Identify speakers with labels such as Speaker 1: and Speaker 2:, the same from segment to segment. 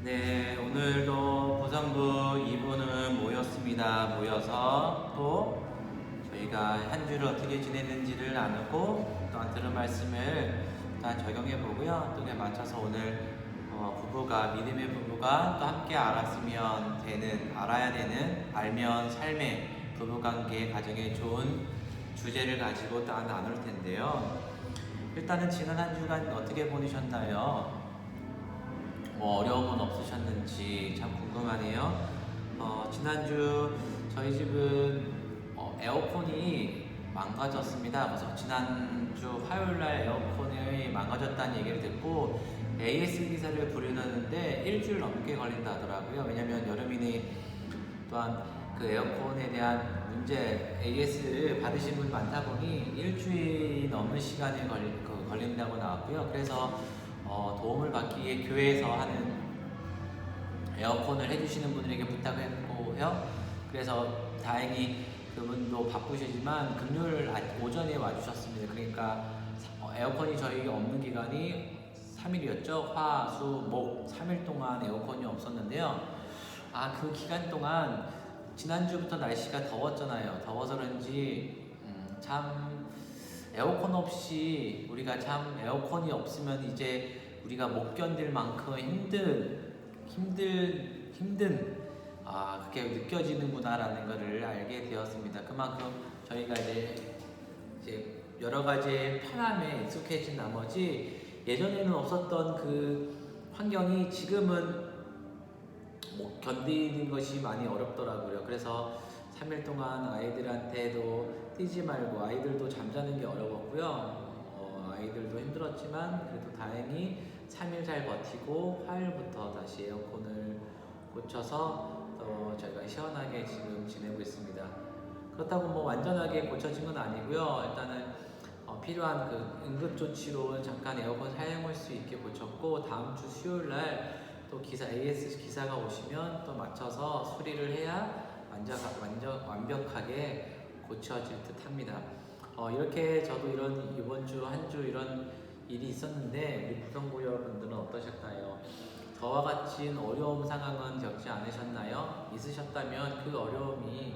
Speaker 1: 네, 오늘도 보성부 2부는 모였습니다. 모여서 또 저희가 한 주를 어떻게 지냈는지를 나누고 또한 들은 말씀을 또한 적용해 보고요. 또 그에 맞춰서 오늘 믿음의 부부가 또 함께 알아야 되는, 알면 삶의 부부관계 가정에 좋은 주제를 가지고 또한 나눌 텐데요. 일단은 지난 한 주간 어떻게 보내셨나요? 어려움은 없으셨는지 참 궁금하네요. 지난주 저희 집은 에어컨이 망가졌습니다. 그래서 지난주 화요일날 에어컨이 망가졌다는 얘기를 듣고 AS 기사를 부르는데 일주일 넘게 걸린다 하더라고요. 왜냐면 여름이니 또한 그 에어컨에 대한 문제 AS 받으신 분 많다 보니 일주일 넘는 시간이 걸린다고 나왔고요. 그래서 도움을 받기 위해 교회에서 하는 에어컨을 해주시는 분들에게 부탁했고요. 그래서 다행히 그분도 바쁘시지만 금요일 오전에 와주셨습니다. 그러니까 에어컨이 저희 없는 기간이 3일이었죠. 화, 수, 목 3일 동안 에어컨이 없었는데요. 그 기간 동안 지난주부터 날씨가 더웠잖아요. 더워서 그런지 참 에어컨 없이 우리가 참 에어컨이 없으면 이제 우리가 못 견딜 만큼 힘든 그렇게 느껴지는구나라는 것을 알게 되었습니다. 그만큼 저희가 이제 여러 가지 편함에 익숙해진 나머지 예전에는 없었던 그 환경이 지금은 못 견디는 것이 많이 어렵더라고요. 그래서 3일 동안 아이들한테도 뛰지 말고 아이들도 잠자는 게 어려웠고요. 아이들도 힘들었지만 그래도 다행히 3일 잘 버티고 화요일부터 다시 에어컨을 고쳐서 저희가 시원하게 지금 지내고 있습니다. 그렇다고 완전하게 고쳐진 건 아니고요. 일단은 필요한 그 응급조치로 잠깐 에어컨 사용할 수 있게 고쳤고 다음 주 수요일날 또 AS 기사가 오시면 또 맞춰서 수리를 해야 완벽하게 고쳐질 듯 합니다. 이렇게 저도 이번 주 한 주 이런 일이 있었는데 우리 부성부 여러분들은 어떠셨나요? 저와 같이 어려운 상황은 겪지 않으셨나요? 있으셨다면 그 어려움이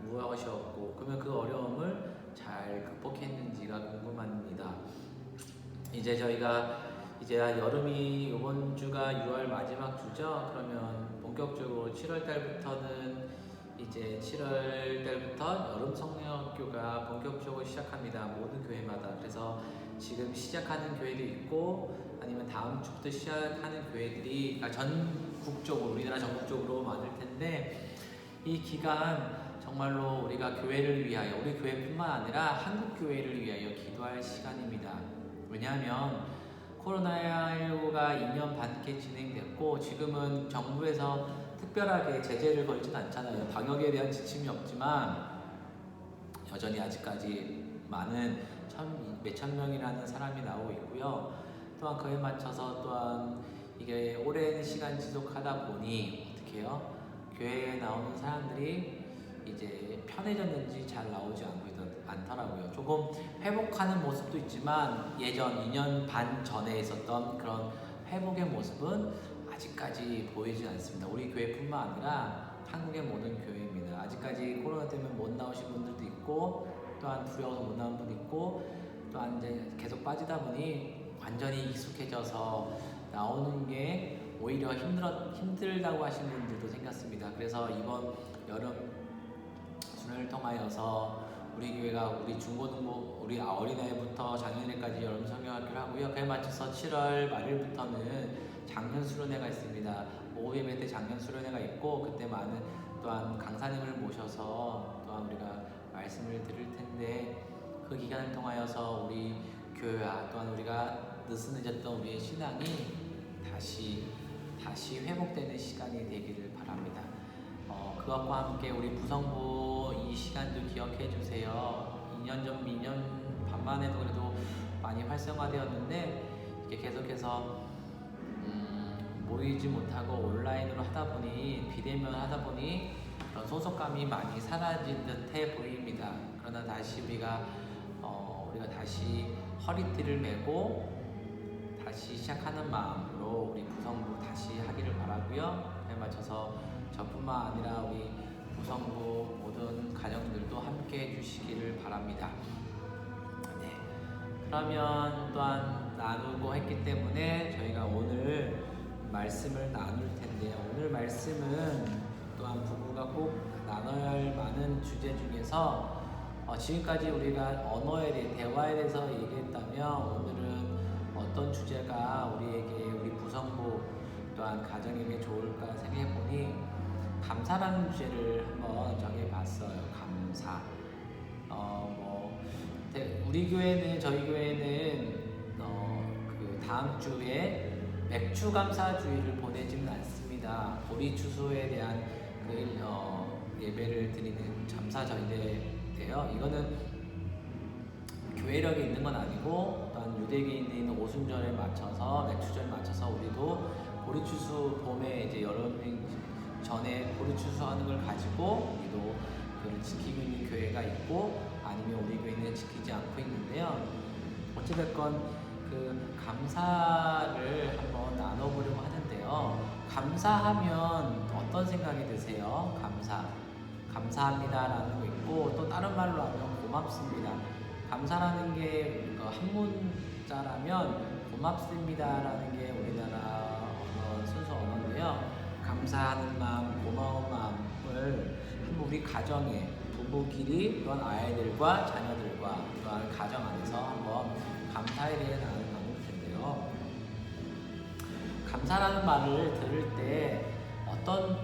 Speaker 1: 무엇이었고 그러면 그 어려움을 잘 극복했는지가 궁금합니다. 이제 여름이 이번 주가 6월 마지막 주죠. 그러면 본격적으로 7월 달부터는 이제 7월 달부터 여름 성령학교가 본격적으로 시작합니다. 모든 교회마다. 그래서 지금 시작하는 교회도 있고 아니면 다음 주부터 시작하는 교회들이 전국적으로 우리나라 전국적으로 많을 텐데 이 기간 정말로 우리가 교회를 위하여 우리 교회뿐만 아니라 한국 교회를 위하여 기도할 시간입니다. 왜냐하면 코로나19가 2년 반께 진행됐고 지금은 정부에서 특별하게 제재를 걸진 않잖아요. 방역에 대한 지침이 없지만 여전히 아직까지 많은 몇천 명이라는 사람이 나오고 있고요. 또한 그에 맞춰서 또한 이게 오랜 시간 지속하다 보니 어떻게 해요? 교회에 나오는 사람들이 이제 편해졌는지 잘 나오지 않더라고요. 조금 회복하는 모습도 있지만 예전 2년 반 전에 있었던 그런 회복의 모습은 아직까지 보이지 않습니다. 우리 교회뿐만 아니라 한국의 모든 교회입니다. 아직까지 코로나 때문에 못 나오신 분들도 있고 또한 두려워서 못 나온 분도 있고 또한 이제 계속 빠지다 보니 완전히 익숙해져서 나오는 게 오히려 힘들다고 하시는 분들도 생겼습니다. 그래서 이번 여름 수련을 통하여서 우리 교회가 우리 중고등부 우리 어린아이부터 작년에까지 여름 성경학교를 하고요. 그에 맞춰서 7월 말일부터는 작년 수련회가 있습니다. 오후 예배 때 작년 수련회가 있고 그때 많은 또한 강사님을 모셔서 또한 우리가 말씀을 드릴 텐데 그 기간을 통하여서 우리 교회와 또한 우리가 느슨해졌던 우리의 신앙이 다시 회복되는 시간이 되기를 바랍니다. 그것과 함께 우리 부성부 이 시간도 기억해 주세요. 2년 반 만에도 그래도 많이 활성화되었는데 이렇게 계속해서 모이지 못하고 온라인으로 하다 보니 비대면 하다 보니 그런 소속감이 많이 사라진 듯해 보입니다. 그러나 다시 우리가 다시 허리띠를 메고 다시 시작하는 마음으로 우리 부성부 다시 하기를 바라고요. 그에 맞춰서 저뿐만 아니라 우리 부성부 모든 가정들도 함께 해주시기를 바랍니다. 네. 그러면 또한 나누고 했기 때문에 저희가 오늘 말씀을 나눌 텐데요. 오늘 말씀은 또한 부부가 꼭 나눠야 할 많은 주제 중에서 지금까지 우리가 언어에 대해 대화에 대해서 얘기했다면 오늘은 어떤 주제가 우리에게 우리 부성부 또한 가정에게 좋을까 생각해 보니 감사라는 주제를 한번 정해봤어요. 감사. 우리 교회는 저희 교회는 그 다음 주에 맥주 감사 주일을 보내지는 않습니다. 보리 추수에 대한 그 예배를 드리는 감사절인데요. 이거는 교회력이 있는 건 아니고 또한 유대인인 오순절에 맞춰서 맥주절에 맞춰서 우리도 보리 추수 봄에 이제 여름 전에 보리 추수하는 걸 가지고 우리도 그걸 지키고 있는 교회가 있고 아니면 우리 교회는 지키지 않고 있는데요. 어찌됐건 그 감사를 한번 나눠보려고 하는데요. 감사하면 어떤 생각이 드세요? 감사합니다라는 거 있고 또 다른 말로 하면 고맙습니다. 감사라는 게 한문자라면 고맙습니다라는 게 우리나라 순수 언어인데요. 감사하는 마음, 고마운 마음을 우리 가정에 부부끼리 또한 아이들과 자녀들과 또한 가정 안에서 한번 감사에 대해 나눌 텐데요. 감사라는 말을 들을 때 어떤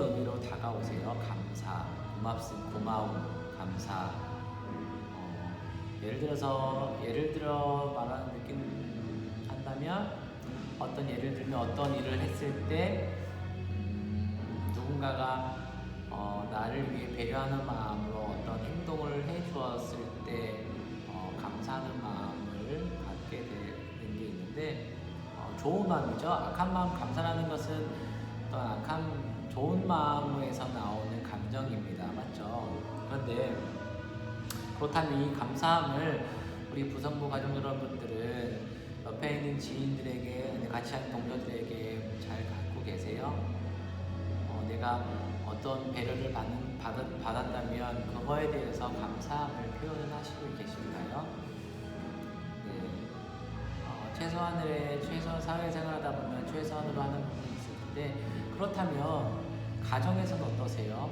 Speaker 1: 의미로 다가오세요? 감사, 고마움, 감사. 예를 들어 말하는 느낌 한다면 예를 들면 어떤 일을 했을 때 누군가가 나를 위해 배려하는 마음으로 어떤 행동을 해 주었을 때 감사하는 마음을 갖게 되는 게 있는데 좋은 마음이죠. 악한 마음, 감사라는 것은 또 좋은 마음에서 나오는 감정입니다. 맞죠? 그런데 그렇다면 이 감사함을 우리 부성부 가족 여러분들은 옆에 있는 지인들에게, 같이 하는 동료들에게 잘 갖고 계세요? 내가 어떤 배려를 받았다면 그거에 대해서 감사함을 표현을 하시고 계신가요? 네. 최소한 사회생활 하다 보면 최소한으로 하는 부분이 있을 텐데 그렇다면 가정에서는 어떠세요?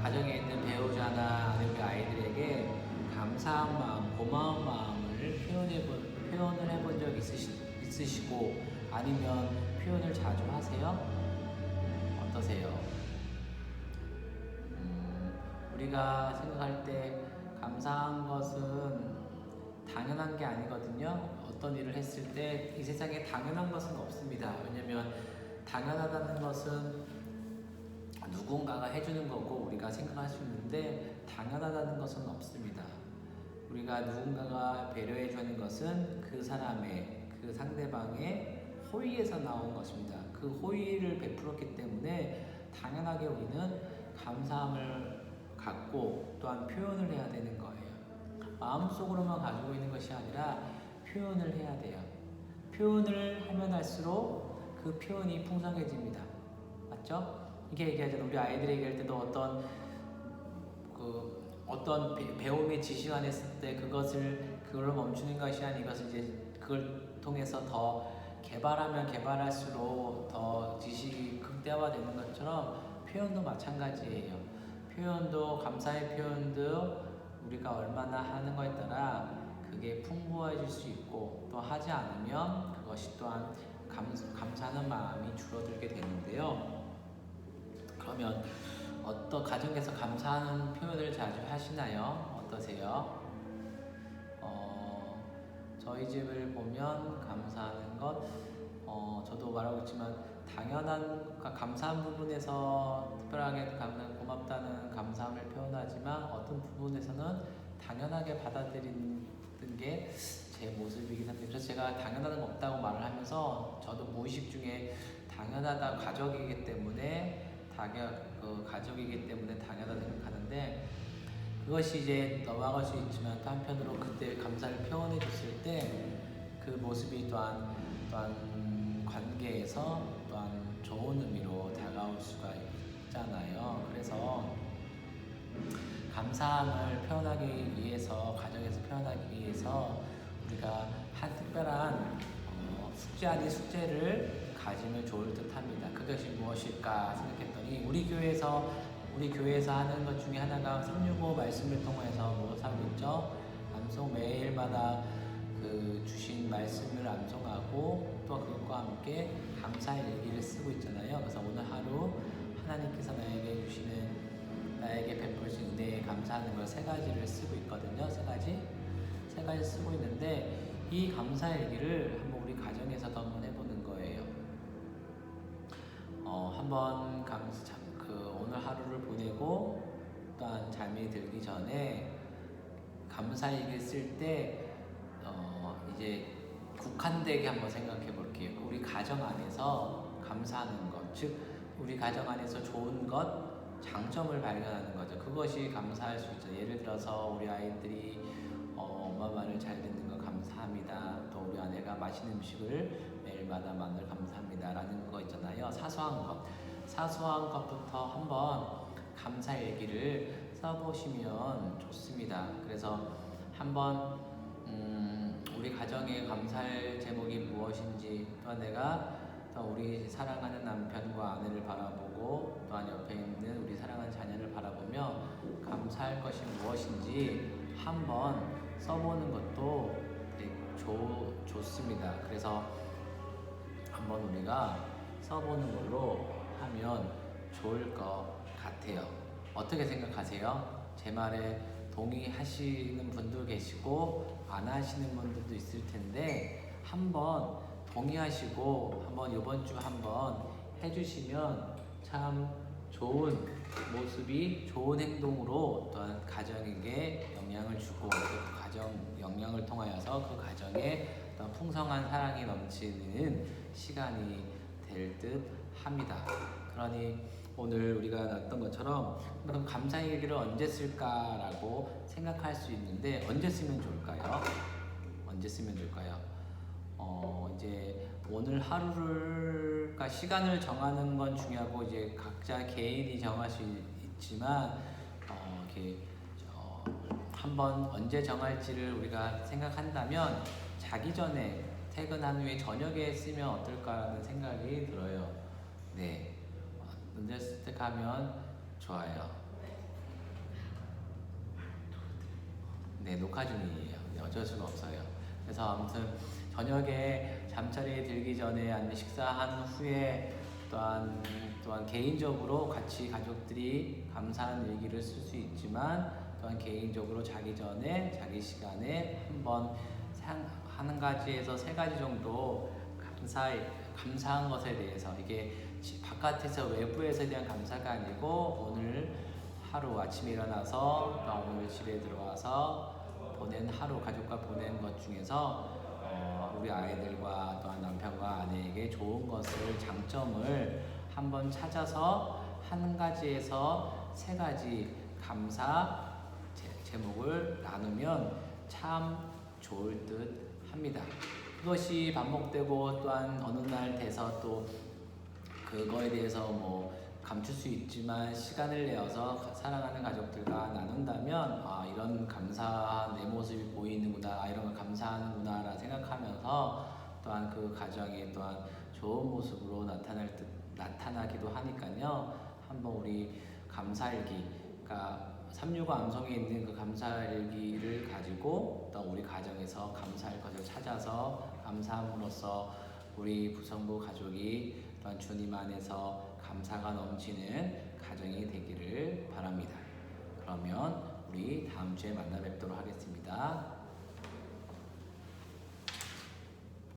Speaker 1: 가정에 있는 배우자나 아니면 아이들에게 감사한 마음, 고마운 마음을 표현을 해본 적 있으시고 아니면 표현을 자주 하세요? 어떠세요? 우리가 생각할 때 감사한 것은 당연한 게 아니거든요. 어떤 일을 했을 때 이 세상에 당연한 것은 없습니다. 왜냐면 당연하다는 것은 누군가가 해주는 거고 우리가 생각할 수 있는데 당연하다는 것은 없습니다. 우리가 누군가가 배려해 주는 것은 그 상대방의 호의에서 나온 것입니다. 그 호의를 베풀었기 때문에 당연하게 우리는 감사함을 갖고 또한 표현을 해야 되는 거예요. 마음속으로만 가지고 있는 것이 아니라 표현을 해야 돼요. 표현을 하면 할수록 그 표현이 풍성해집니다. 맞죠? 이렇게 얘기하잖아요. 우리 아이들에게 얘기할 때도 어떤 배움의 지시가 했을 때 그걸로 멈추는 것이 아니라 이것을 이제 그걸 통해서 더 개발하면 개발할수록 더 지식이 극대화되는 것처럼 표현도 마찬가지예요. 감사의 표현도 우리가 얼마나 하는 것에 따라 그게 풍부해질 수 있고 또 하지 않으면 그것이 또한 감사하는 마음이 줄어들게 되는데요. 그러면 어떤 가정에서 감사하는 표현을 자주 하시나요? 어떠세요? 저희 집을 보면 감사하는 것, 저도 말하고 있지만 감사한 부분에서 특별하게 고맙다는 감사함을 표현하지만 어떤 부분에서는 당연하게 받아들이는 게 제 모습이긴 한데 그래서 제가 당연한 거 없다고 말을 하면서 저도 무의식 중에 당연하다 가족이기 때문에 당연하다 생각하는데 그것이 이제 넘어갈 수 있지만 또 한편으로 그때 감사를 표현해 줬을 때 그 모습이 또한 관계에서 또한 좋은 의미로 다가올 수가 있잖아요. 그래서 감사함을 표현하기 위해서, 가정에서 표현하기 위해서 우리가 한 특별한 숙제 아닌 숙제를 가지면 좋을 듯 합니다. 그것이 무엇일까 생각했더니 우리 교회에서 하는 것 중에 하나가 365 말씀을 통해서 무엇 하고 있죠? 암송, 매일마다 그 주신 말씀을 암송하고 또 그것과 함께 감사의 일기를 쓰고 있잖아요. 그래서 오늘 하루 하나님께서 나에게 주시는, 나에게 베푸신 은혜에 감사하는 걸 3가지를 쓰고 있거든요. 3가지 쓰고 있는데 이 감사의 일기를 한번 우리 가정에서도 한번 해보는 거예요. 한번 오늘 하루를 보내고 또한 잠이 들기 전에 감사의 일기를 쓸 때 이제 국한되게 한번 생각해 볼게요. 우리 가정 안에서 감사하는 것, 즉 우리 가정 안에서 좋은 것, 장점을 발견하는 거죠. 그것이 감사할 수 있죠. 예를 들어서 우리 아이들이 엄마 말을 잘 듣는 거 감사합니다. 또 우리 아내가 맛있는 음식을 매일마다 만들 감사합니다 라는 거 있잖아요. 사소한 것부터 한번 감사 일기를 써보시면 좋습니다. 그래서 한번 우리 가정의 감사할 제목이 무엇인지, 또한 내가 우리 사랑하는 남편과 아내를 바라보고 또한 옆에 있는 우리 사랑하는 자녀를 바라보며 감사할 것이 무엇인지 한번 써보는 것도 되게 좋습니다. 그래서 한번 우리가 써보는 걸로 하면 좋을 것 같아요. 어떻게 생각하세요? 제 말에 동의하시는 분도 계시고 안 하시는 분들도 있을 텐데 한번 동의하시고 한번 이번 주 한번 해주시면 참 좋은 모습이, 좋은 행동으로 또한 가정에게 영향을 주고 그 가정 영향을 통하여서 그 가정에 어떤 풍성한 사랑이 넘치는 시간이 될 듯 합니다. 그러니 오늘 우리가 나눴던 것처럼 그럼 감사의 일기를 언제 쓸까라고 생각할 수 있는데 언제 쓰면 좋을까요? 이제 오늘 하루를, 그러니까 시간을 정하는 건 중요하고 이제 각자 개인이 정할 수 있지만 이렇게 한번 언제 정할지를 우리가 생각한다면 자기 전에, 퇴근한 후에 저녁에 쓰면 어떨까라는 생각이 들어요. 네, 언제 선택하면 좋아요. 네, 녹화 중이에요. 네, 어쩔 수가 없어요. 그래서 아무튼 저녁에 잠자리에 들기 전에 아니면 식사한 후에 또한 개인적으로 같이 가족들이 감사한 일기를 쓸 수 있지만 또한 개인적으로 자기 전에 자기 시간에 한번 한 가지에서 3가지 정도 감사한 것에 대해서, 이게 바깥에서 외부에서 대한 감사가 아니고 오늘 하루 아침에 일어나서 오늘 집에 들어와서 보낸 하루, 가족과 보낸 것 중에서 우리 아이들과 또한 남편과 아내에게 좋은 것을, 장점을 한번 찾아서 한 가지에서 3가지 감사 제목을 나누면 참 좋을 듯 합니다. 그것이 반복되고 또한 어느 날 돼서 또 그거에 대해서 감출 수 있지만 시간을 내어서 사랑하는 가족들과 나눈다면 이런 감사한 내 모습이 보이는구나, 이런 걸 감사하는구나 라 생각하면서 또한 그 가정이 또한 좋은 모습으로 나타나기도 하니까요. 한번 우리 감사일기, 그러니까 365 암송에 있는 그 감사일기를 가지고 또 우리 가정에서 감사할 것을 찾아서 감사함으로써 우리 부성부 가족이 또한 주님 안에서 감사가 넘치는 가정이 되기를 바랍니다. 그러면 우리 다음 주에 만나 뵙도록 하겠습니다.